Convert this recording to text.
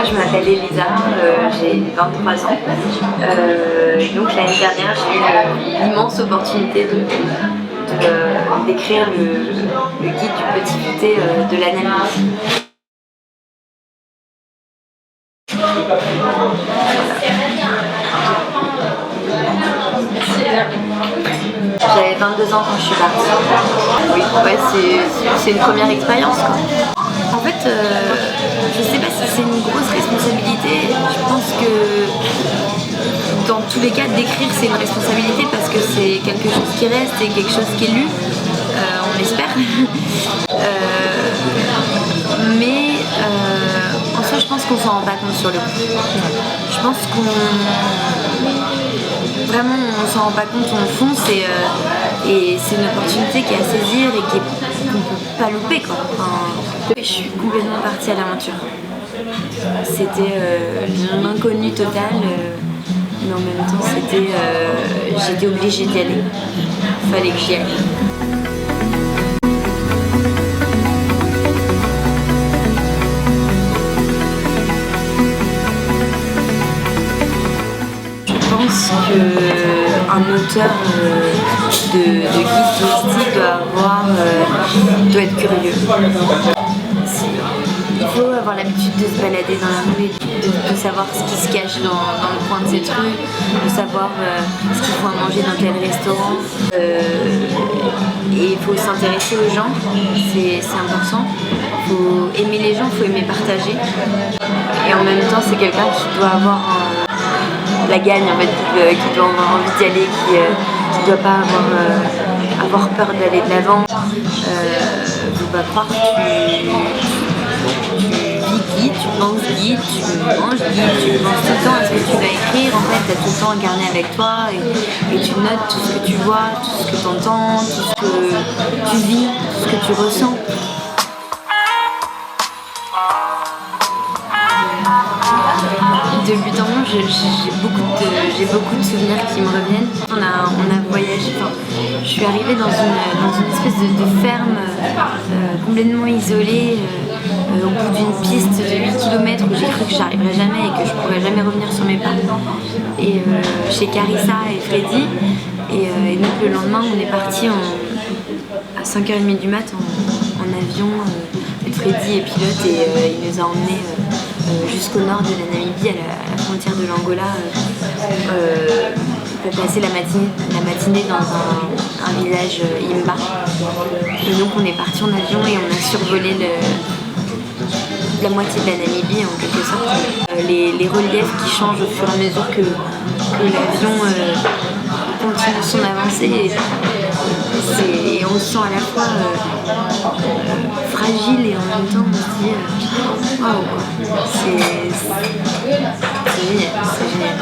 je m'appelle Elisa, j'ai 23 ans. Donc l'année dernière, j'ai eu l'immense opportunité d'écrire le guide du petit goûter de la Namibie. J'avais 22 ans quand je suis partie. Oui, ouais, c'est une première expérience, quoi. En fait, je sais pas si c'est une grosse responsabilité. Je pense que dans tous les cas, d'écrire c'est une responsabilité parce que c'est quelque chose qui reste et quelque chose qui est lu, on l'espère. Mais en soi, je pense qu'on s'en rend pas compte sur le coup. Je pense vraiment on s'en rend pas compte, on fonce et c'est une opportunité qui est à saisir et qu'on peut pas louper, quoi. Enfin, je suis complètement partie à l'aventure. C'était l'inconnu total, mais en même temps j'étais obligée d'y aller. Fallait que j'y aille. Je pense qu'un auteur de guide touristique doit être curieux. Il faut avoir l'habitude de se balader dans la rue, de savoir ce qui se cache dans le coin de cette rue, de savoir ce qu'il faut à manger dans tel restaurant. Et il faut s'intéresser aux gens, c'est important. Il faut aimer les gens, il faut aimer partager. Et en même temps, c'est quelqu'un qui doit avoir la gagne, en fait, qui doit avoir envie d'y aller, qui ne doit pas avoir peur d'aller de l'avant. Faut pas croire que tu vis guide, tu penses guide, tu manges guide, tu penses tout le temps à ce que tu vas écrire. En fait, tu as tout le temps un carnet avec toi et tu notes tout ce que tu vois, tout ce que tu entends, tout ce que tu vis, tout ce que tu ressens. De but en blanc, j'ai beaucoup de souvenirs qui me reviennent. On a voyagé, je suis arrivée dans une espèce de ferme complètement isolée, au bout d'une piste de 8 km où j'ai cru que j'arriverais jamais et que je pourrais jamais revenir sur mes pas. Et chez Carissa et Freddy. Et donc le lendemain, on est parti à 5h30 du mat en avion. Freddy est pilote et il nous a emmenés jusqu'au nord de la Namibie, à la frontière de l'Angola. On peut passer la matinée dans un village Imba. Et donc on est parti en avion et on a survolé la moitié de la Namibie en quelque sorte. Les reliefs qui changent au fur et à mesure que l'avion continue son avancée. Et on se sent à la fois fragile et en même temps on se dit waouh, c'est génial, c'est génial.